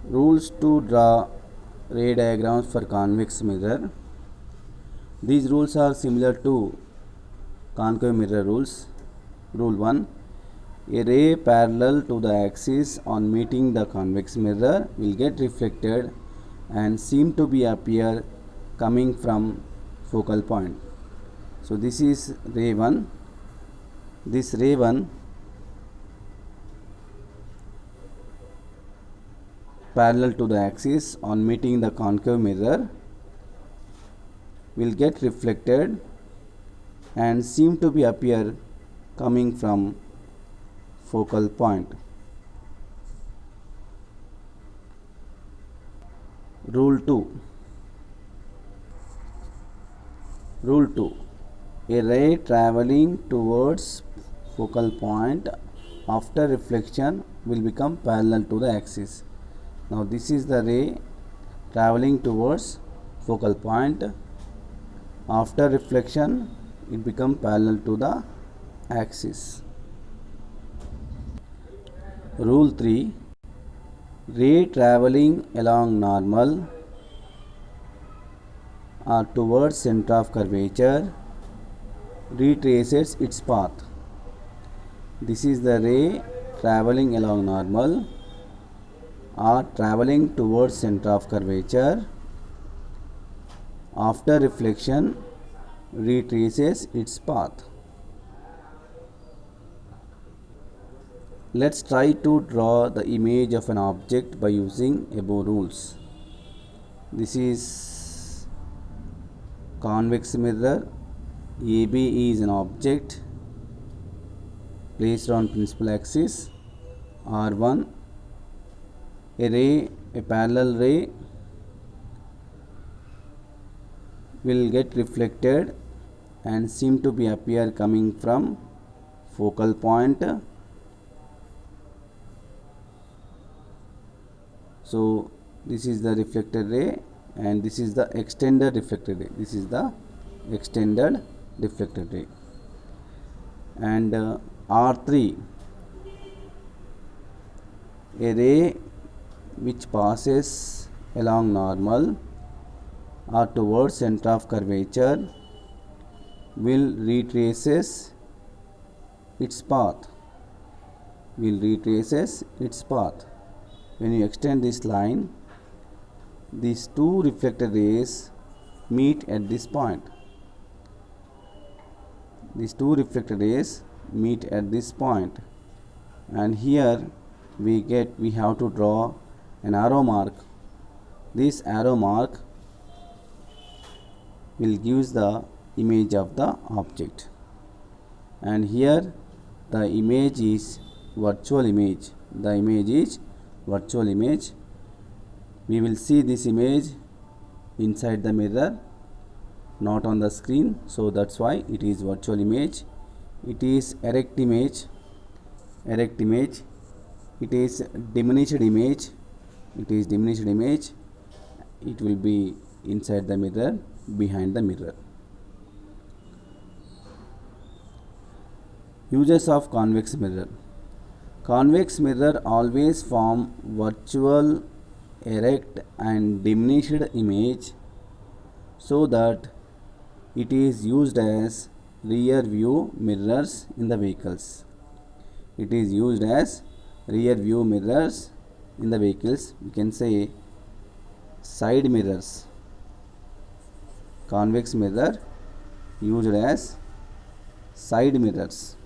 Rules to draw ray diagrams for convex mirror. These rules are similar to concave mirror rules. Rule 1. A ray parallel to the axis on meeting the convex mirror will get reflected and seem to be appear coming from focal point. So this is ray 1. This ray 1 parallel to the axis on meeting the concave mirror will get reflected and seem to be appear coming from focal point. Rule 2. Rule 2. A ray traveling towards focal point after reflection will become parallel to the axis. Now this is the ray traveling towards focal point. After reflection it becomes parallel to the axis. Rule 3. Ray traveling along normal or towards center of curvature retraces its path. This is the ray traveling along normal or traveling towards center of curvature. After reflection retraces its path. Let's try to draw the image of an object by using above rules. This is convex mirror. AB is an object placed on principal axis. R1 a ray, a parallel ray will get reflected and seem to be appear coming from focal point. So this is the reflected ray and this is the extended reflected ray. This is the extended reflected ray. And R3 a ray which passes along normal or towards center of curvature will retraces its path. When you extend this line, these two reflected rays meet at this point. And here we have to draw an arrow mark. This arrow mark will give the image of the object, and here the image is virtual image. We will see this image inside the mirror, not on the screen, so that's why it is virtual image. It is erect image. It is diminished image. It will be inside the mirror, behind the mirror. Uses of convex mirror. Convex mirror always form virtual, erect and diminished image so that it is used as rear view mirrors in the vehicles. We can say side mirrors. Convex mirror used as side mirrors.